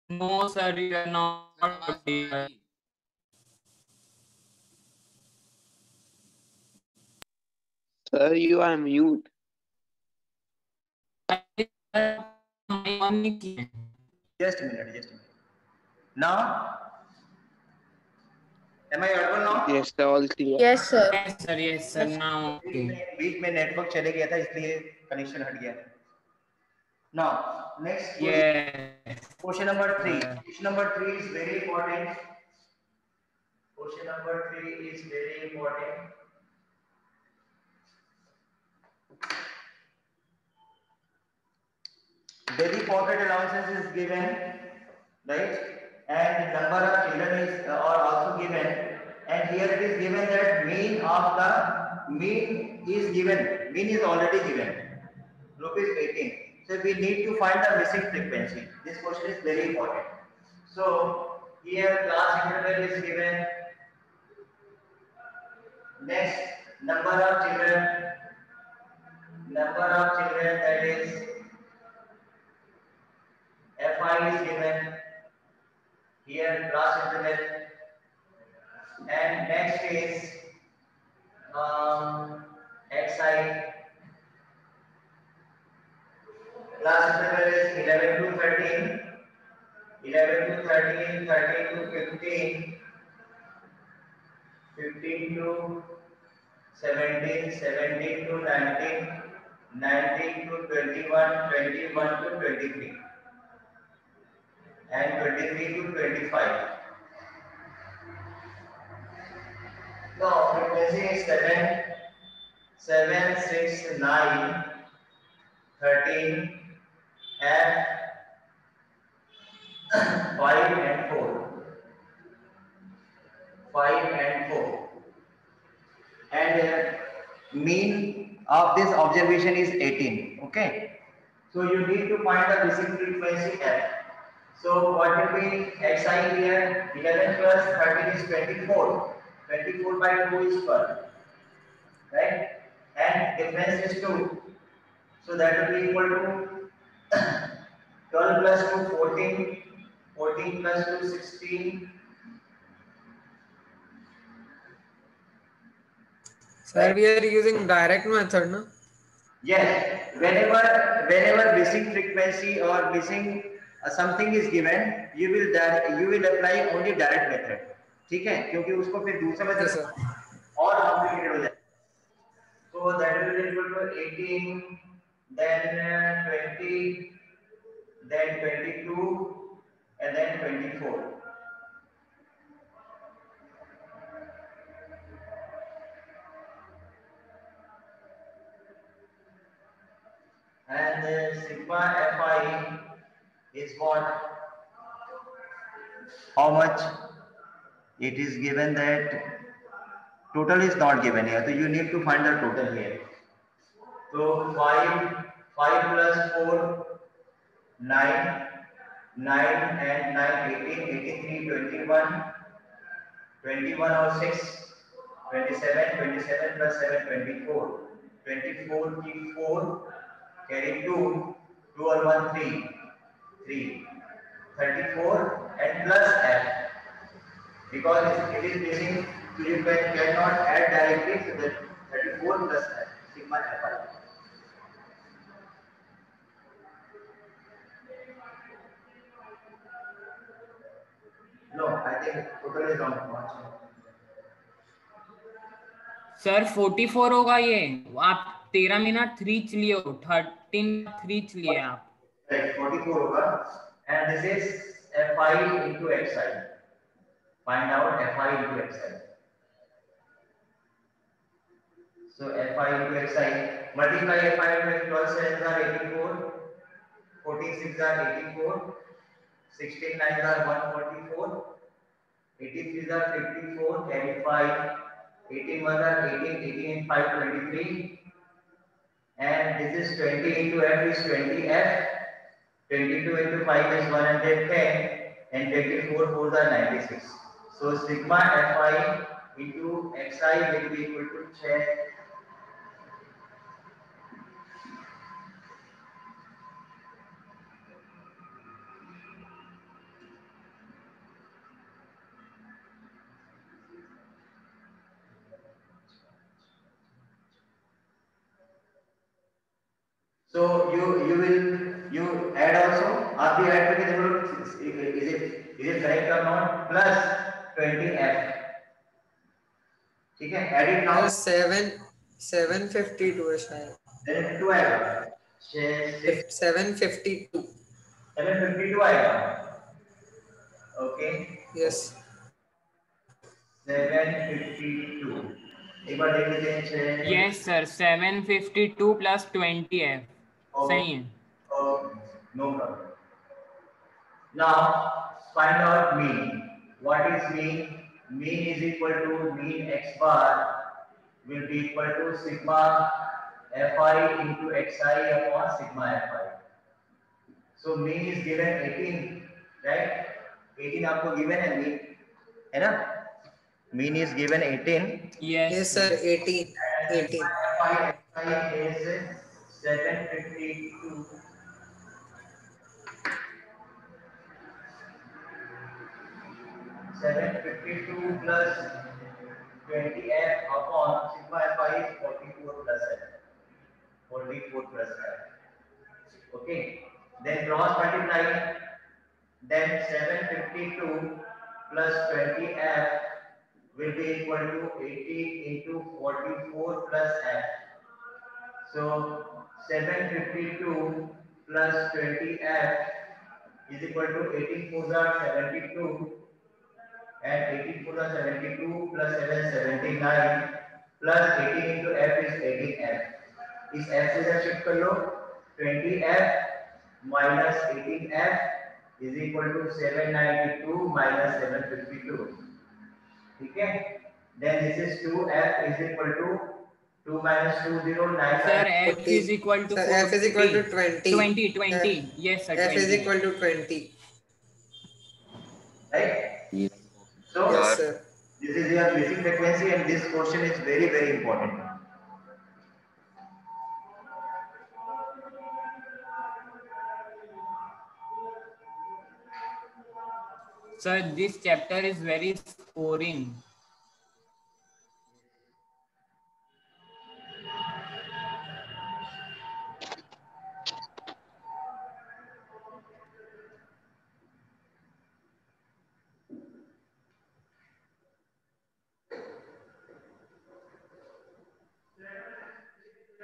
No, sir, you are not audible. Sir, you are mute. Mic on नहीं किए. Just a minute, just a minute. Now, am I audible now? Yes, sir, all clear. Yes, sir. Yes, sir, now okay. बीच में network चले गया था इसलिए connection हट गया. Now, next Yes. question number 3. Question number 3 is very important. Question number 3 is very important. Daily pocket allowances is given, right? And number of children is are also given. And here it is given that mean of the mean is given. Mean is already given. Rupees 18. So we need to find the missing frequency. This question is very important. So here class interval is given. Next, number of children. Number of children, that is Fi is given. Here class interval. And next is xi. Class interval is 11 to 13, 11 to 13, 13 to 15, 15 to 17, 17 to 19, 19 to 21, 21 to 23, and 23 to 25. Now frequency is 7, 7, 6, 9, 13, and 5 and 4. 5 and 4. And mean of this observation is 18. Okay. So you need to find the missing frequency f. So what will be xi here? 11 plus 13 is 24. 24 by 2 is 12. Right? And difference is 2. So that will be equal to 12 plus 2, 14. 14 plus 2, 16. Sir, we are using direct method, no? Yes, whenever missing frequency or missing something is given, you will apply only direct method. ठीक है, क्योंकि उसको फिर दूसरा method और complicated हो जाए. So that will be equal to 18, then 20, then 22, and then 24. And sigma fi is what? How much? It is given that total is not given here, so you need to find the total here. So 5 plus 4, 9, 9 and 9, 18, 83, 21, 21 or 6, 27, 27 plus 7, 24, 24 keep 4, carry 2, 2 or 1, 3, 3, 34 and plus f. Because it is missing, so you cannot add directly, so that 34 plus f, sigma fi. No, I think total is wrong. Sir 44 होगा ये. आप 13 minute 3 लिए हो, 13 3 लिए आप. Right, 44 होगा. And this is fi into xi. Find out fi into xi. So fi into xi, multiply fi into 12 7s are 84, 14 6s are 84, 16 9s are 144, 83s are 54, carry 5, 18 1 are 18, 18 and 5 23, and this is 20 into f is 20f, 22 into 5 is 110, and 24 4s are 96. So sigma fi into xi will be equal to 10. So you add also, आप भी add करके देखो is it correct or not, plus 20f, ठीक है, add it now, 752 है शायद, then 2 आएगा, 752, 752 आएगा, okay, yes, 752, एक बार देख लीजिए, 6, Yes sir, 752 plus 20f. सही है. okay, no problem. Now find out mean. What is mean? Mean is equal to mean x bar will be equal to sigma fi into xi upon sigma fi. So mean is given 18, right? 18 आपको given है mean, है ना? Mean is given 18. yes sir, 18. Fi xi is 752. 752 plus 20f upon sigma fi is 44 plus f. 44 plus f. Okay. Then cross multiply. Then 752 plus 20f will be equal to 80 into 44 plus f. So 752 plus 20f is equal to 18 4s are 72. And 18 4 are 72 plus 7 79 plus 18 into f is 18f. इस f से जब shift कर लो 20f minus 18f is equal to 792 minus 752. ठीक है? Then this is 2f is equal to 2 minus 2 0 9. Sir, f is equal to Sir, f is equal to 20. 20. Yes sir, F 20. is equal to 20. Right? So Yes sir. this is your basic frequency, and this question is very very important. Sir, this chapter is very scoring.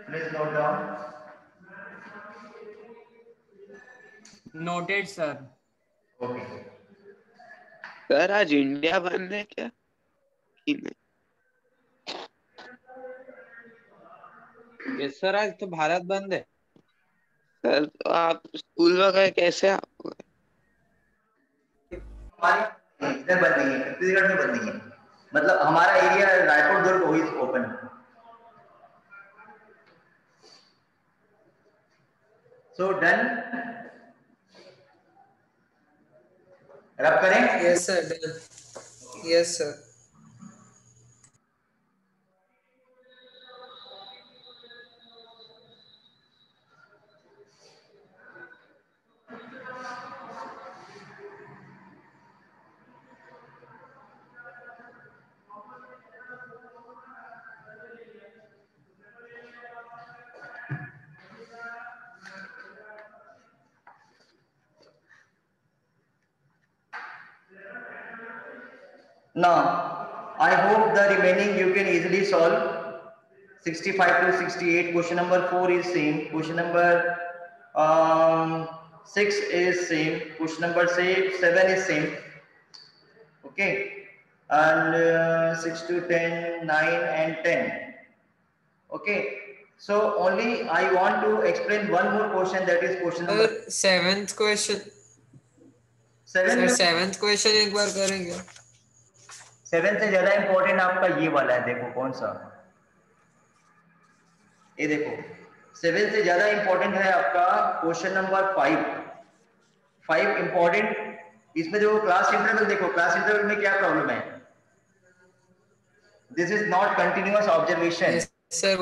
Please note down. Noted sir. Okay. Sir आज India बंद है क्या कि नहीं? Yes sir, आज तो भारत बंद है सर तो आप स्कूल वगैरह कैसे आप हमारी इधर बंद नहीं है, छत्तीसगढ़ में बंद नहीं है, मतलब हमारा एरिया रायपुर दुर्ग वही ओपन है. So done. रब करें? Yes sir, done. Yes sir. Now, I hope the remaining you can easily solve. 65 to 68. Question number 4 is same. Question number 6 is same. Question number 7 is same. Okay. And 6 to 10, 9 and 10. Okay. So only I want to explain one more question, that is question number Seventh question. 7. Sir, seventh question एक बार करेंगे. 7 से ज्यादा important आपका ये वाला है, देखो कौन सा, ये देखो 7 से ज्यादा इंपॉर्टेंट है आपका क्वेश्चन नंबर 5 इंपॉर्टेंट। इसमें देखो क्लास इंटरवल, देखो क्लास इंटरवल में क्या प्रॉब्लम है, this is not continuous observation. Sir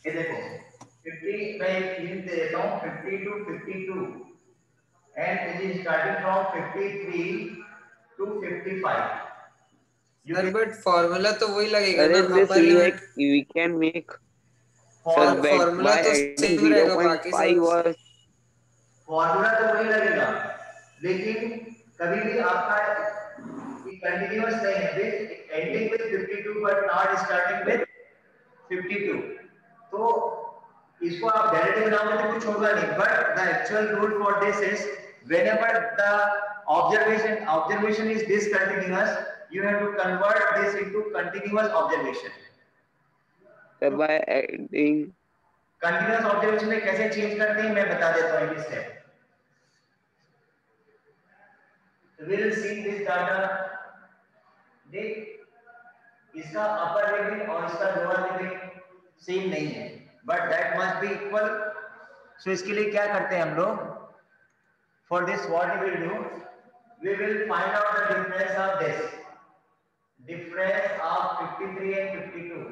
ये देखो 50, मैं एक हिंट दे देता हूँ, 50 to 52 and it is starting from 53 to 55। Sir but formula तो वही लगेगा अरे ना, this upper limit we can make such bet formula by तो adding सेम रहेगा बाकी 0.5 सब। or फॉर्मूला तो वही लगेगा, लेकिन कभी भी आपका कंटिन्यूअस नहीं है, with ending with 52 but not starting with 52। तो इसको आप डायरेक्टली बनाओगे तो कुछ होगा नहीं, but the actual rule for this is whenever the observation is discontinuous, you have to convert this into continuous observation। by adding continuous observation में कैसे चेंज करते हैं मैं बता देता हूँ एक step. We'll see this data, देख इसका अपर लिमिट और इसका लोअर लिमिट सेम नहीं है, but that must be equal. So इसके लिए क्या करते हैं हम लोग, for this what we will do, we will find out the difference of this, difference of 53 and 52,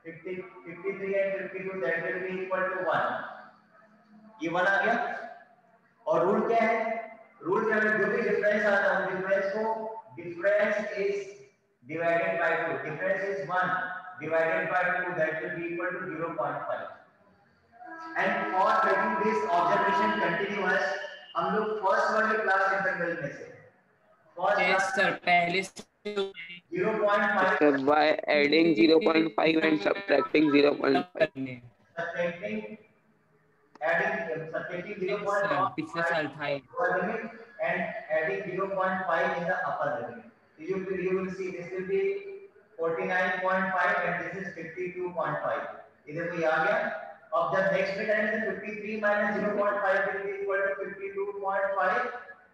53 and 52 that will be equal to 1, ये 1 आ गया। और रूल क्या है, रूल क्या है, जो भी डिफरेंस आता है डिफरेंस को, difference is divided by 2, difference is 1 divided by 2 that will be equal to 0.5। and for making this observation continuous हम लोग फर्स्ट वाले क्लास इंटरवल में से यस सर पहले 0.5 by adding 0.5 and subtracting 0.5 subtracting subtracting 0.5 पिछले साल था ये। lower limit and adding 0.5 in the upper limit, you will see this will be 49.5 and this is 52.5, इधर भी आ गया। अब जब नेक्स्ट में करेंगे तो 53 minus 0.5 will be equal to 52.5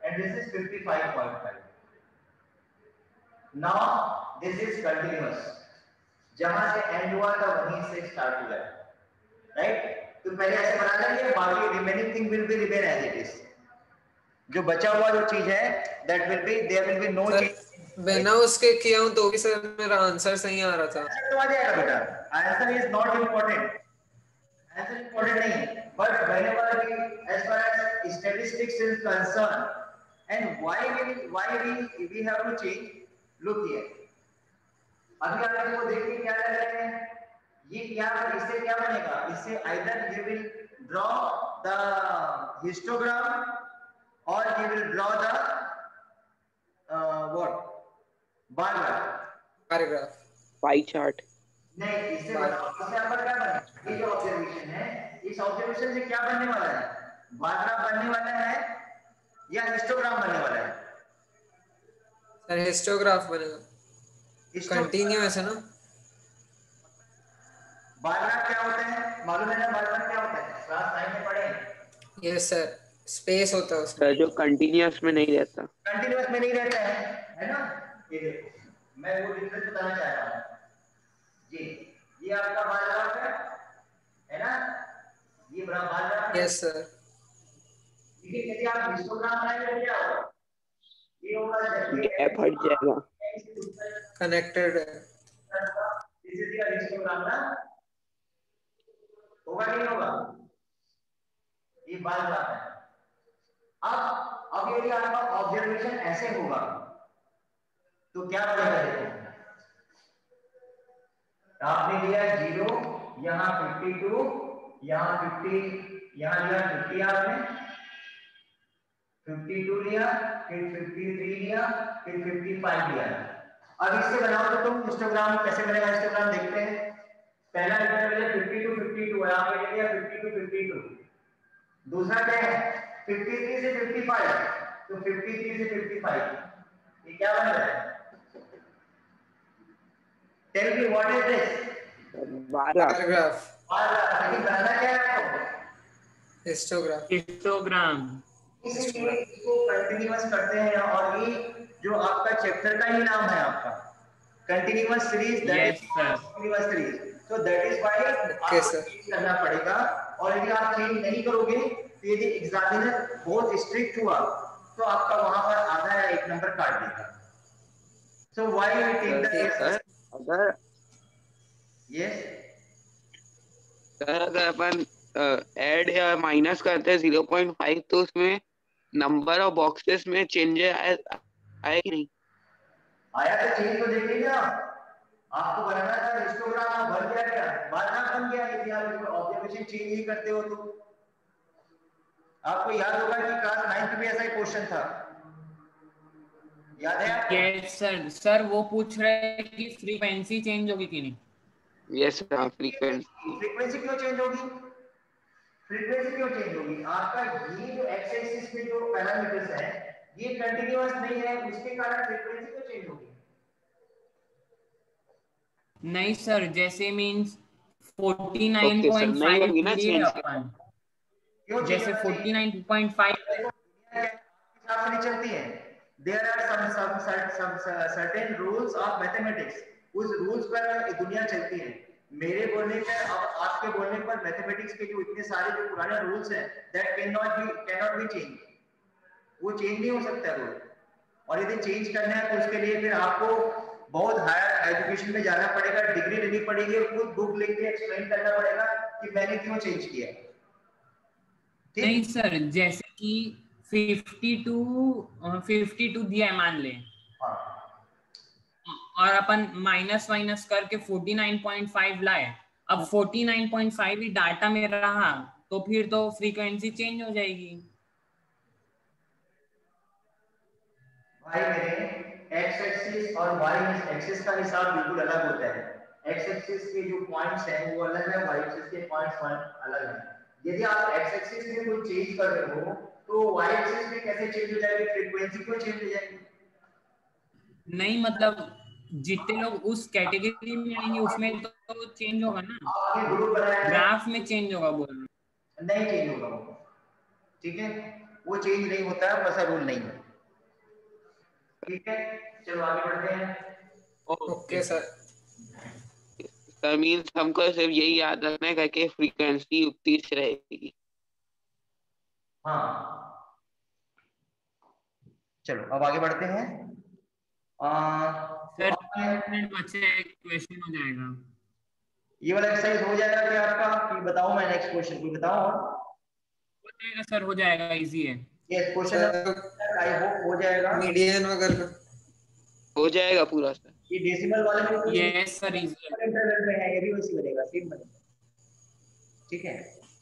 and this is 55.5। now this is continuous, जहां से एंड हुआ था वहीं से स्टार्ट हुआ है, राइट। तो पहले ऐसे बना लेंगे, बाकी remaining thing will be remain as it is. जो बचा हुआ जो चीज है that will be, there will be no change. बिना उसके किया हूं तो भी सर मेरा आंसर सही आ रहा था। आंसर तो आ जाएगा बेटा, answer is not important, answer important नहीं, but whenever we as far as statistics is concern and why we have to change, look here. अभी आप इसको देखिए क्या कर रहे हैं, ये क्या, इससे क्या बनेगा, इससे either you will draw the histogram और you will draw the what bar paragraph pie chart। नहीं, इससे बताओ इससे आपका क्या बनेगा, ये जो ऑब्जर्वेशन है इस ऑब्जर्वेशन से क्या बनने वाला है, बार ग्राफ बनने वाला है या हिस्टोग्राम बनने वाला है। सर हिस्टोग्राफ बनेगा, कंटीन्यूअस है ना। बार ग्राफ क्या होता है मालूम है ना, बार ग्राफ क्या होता है, क्लास 9 में पढ़े। यस सर, स्पेस होता है उसमें, सर जो कंटिन्यूअस में नहीं रहता, कंटीन्यूअस में नहीं रहता है ना। ये देखो मैं वो डिफरेंस बताना चाह रहा हूँ जी, ये आपका बार ग्राफ है ना, ये बड़ा बार ग्राफ है। Yes sir. लेकिन यदि आप हिस्टोग्राम बनाएंगे तो क्या होगा, ये होगा गैप हट जाएगा। कनेक्टेड है। दिस इज योर हिस्टोग्राम ना, होगा नहीं होगा, ये बार ग्राफ है। अब यदि आपका ऑब्जर्वेशन ऐसे होगा तो क्या बनेगा, देखो आपने लिया 0, यहाँ 52, यहाँ 50, यहाँ लिया 50, आपने 52 लिया, फिर 53 लिया, फिर 55 लिया। अब इससे बनाओ तो तुम हिस्टोग्राम कैसे बनेगा, हिस्टोग्राम देखते हैं। पहला इंटरवल है 50 to 52 है, आपने ले लिया 50 to 52। दूसरा क्या है 53 से 55, तो 53 से 55 ये क्या बन रहा है, tell me what is this, paragraph, लेकिन बनाना क्या है आपको, हिस्टोग्राफ। हिस्टोग्राम। इसलिए इसको कंटीन्यूअस करते हैं और ये जो आपका चैप्टर का ही नाम है आपका continuous series, that yes is sir. Continuous series. So that is why आपको सर। चेंज करना पड़ेगा, और यदि आप चेंज नहीं करोगे तो यदि एग्जामिनर बहुत स्ट्रिक्ट हुआ तो आपका वहां पर आधा या 1 नंबर काट देगा। So why we take the sir अगर यस सर अगर अपन ऐड या माइनस करते हैं 0.5 तो उसमें नंबर और बॉक्सेस में चेंज आए कि नहीं? आया तो चेंज तो देख लीजिए आप। आपको बनाना था हिस्टोग्राम, बन गया क्या? बारना बन गया, यदि आप इसमें ऑब्जर्वेशन चेंज नहीं करते हो तो। आपको याद होगा कि क्लास 9th में ऐसा ही क्वेश्चन था, याद है आपको? Yes sir. सर वो पूछ रहे हैं कि फ्रीक्वेंसी चेंज होगी कि नहीं। यस हाँ, फ्रीक्वेंसी। फ्रीक्वेंसी क्यों चेंज होगी? फ्रीक्वेंसी क्यों चेंज होगी? आपका ये जो एक्स एक्सिस में जो पैरामीटर्स है ये कंटीन्यूअस नहीं है, उसके कारण फ्रीक्वेंसी क्यों चेंज होगी? नहीं सर, जैसे मींस ओके सर, नहीं 49.5 होगी ना लिए चेंज। अपन, क्यों चेंज जैसे होना चाहिए? 49.5। देखो दुनिया के हिसाब से नहीं चलती है। There are some certain rules of mathematics, उस रूल्स पर दुनिया चलती है। मेरे बोलने पर अब आपके बोलने पर मैथमेटिक्स के जो इतने सारे जो पुराने रूल्स हैं that can not be change, वो चेंज नहीं हो सकता रूल। और यदि चेंज करना है तो उसके लिए फिर आपको बहुत हायर एजुकेशन में जाना पड़ेगा, डिग्री लेनी पड़ेगी और खुद बुक लिख के एक्सप्लेन करना पड़ेगा कि मैंने क्यों चेंज किया। नहीं ठीक? सर, जैसे कि 52 दिया है मान ले, हाँ और अपन माइनस माइनस करके 49.5 लाए। अब 49.5 ही डाटा में रहा तो फिर तो फ्रीक्वेंसी चेंज हो जाएगी। भाई मेरे एक्स एक्सिस और वाई एक्सिस का हिसाब बिल्कुल अलग होता है। एक्स एक्सिस के जो पॉइंट्स हैं वो अलग है, वाई एक्सिस के पॉइंट्स अलग हैं। यदि आप एक्स एक्सिस में कोई चेंज कर रहे हो तो वाई एक्सिस में कैसे चेंज हो जाएगी? फ्रीक्वेंसी क्यों चेंज हो जाएगी? नहीं मतलब जितने लोग उस कैटेगरी में आएंगे उसमें तो चेंज होगा ना, आपने ग्रुप बनाया है, ग्राफ में चेंज होगा बोल रहे हैं। नहीं चेंज होगा वो, ठीक है? वो चेंज नहीं होता है, वैसा रूल नहीं है। ठीक है, चलो आगे बढ़ते हैं। Okay okay sir. Sir. Sir means हमको सिर्फ यही याद रखना है कि फ्रीक्वेंसी उतनी ही रहेगी। हाँ चलो अब आगे बढ़ते हैं। तो सर अब 3 मिनट बचे हैं, एक क्वेश्चन हो जाएगा। ये वाला एक्सरसाइज हो जाएगा क्या आपका? कि बताओ मैं नेक्स्ट क्वेश्चन को बताओ। और हो जाएगा सर, हो जाएगा, इजी है। ये question sir number I hope हो जाएगा। मीडियन वगैरह हो जाएगा पूरा सर। ये डेसिमल वाले में कोई यस सर, इजी है। इंटरवल में है, ये भी वैसे बनेगा, सेम बनेगा। ठीक है,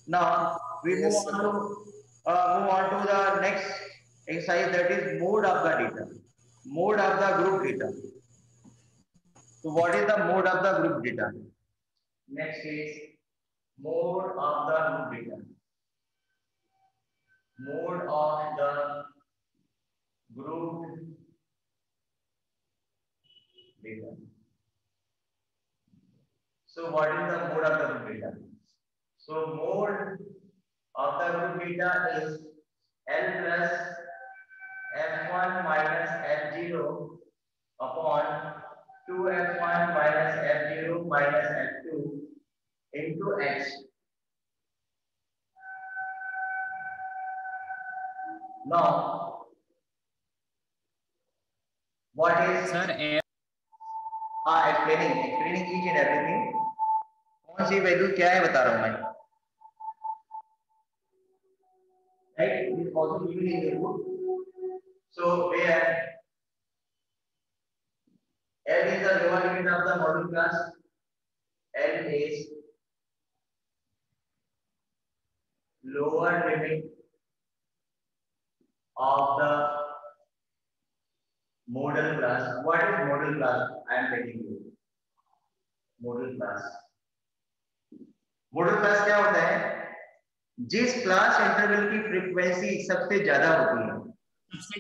now we yes sir. move on to the next exercise, that is mode of the data, mode of the group data. So what is the mode of the group data? Next is mode of the group data. Mode of the group data. So what is the mode of the group data? So mode of the group data is L plus F1 minus F0 upon 2F1 minus F0 minus F2 into X. Now, what is sir explaining each and everything. कौन सी value क्या है बता रहा हूं मैं, right? It is also given in the book. So where L is the lower limit of the module class, L is lower limit of the modal class. What is modal class? I am telling you. Modal class. Modal class क्या होता है? जिस class interval की frequency सबसे ज्यादा होती है,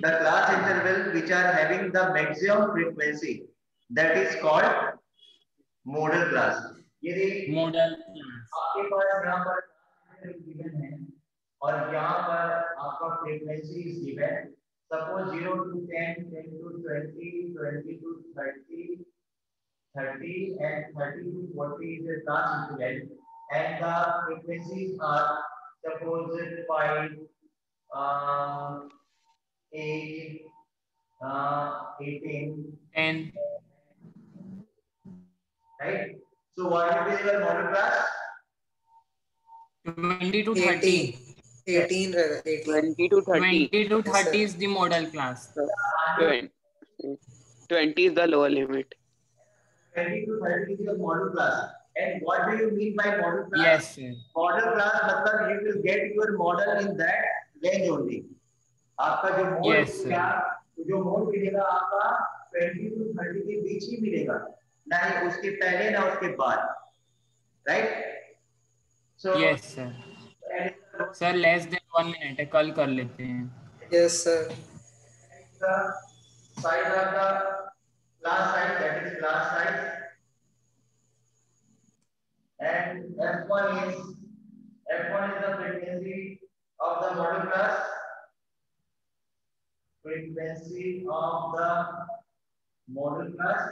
the class interval which are having the maximum frequency, that is called modal class. यदि मॉडल आपके पास यहाँ पर गिवन है और यहाँ पर आपका frequency is given, Suppose 0 to 10, 10 to 20, 20 to 30, 30 and 30 to 40 is a class equivalent, and the frequencies are suppose 5, 8, 18, 10, right? So what will be your model class? 20 to 30. 18 रहेगा 18 20 to 30. 20 to Yes, 30 sir. is the model class. 20 is the lower limit. 20 to 30 is your model class. And what do you mean by model class? Yes, sir. Model class मतलब you will get your model in that range only. आपका जो mode Yes, sir. क्या जो mode मिलेगा आपका 20 to 30 के बीच ही मिलेगा, ना ही उसके पहले ना उसके बाद, right? So Yes, sir. Sir, less than 1 minute है, कल कर लेते हैं. Yes, sir. the size of the class size, that is class size, and F1 is the frequency of the model class. Frequency of the model class.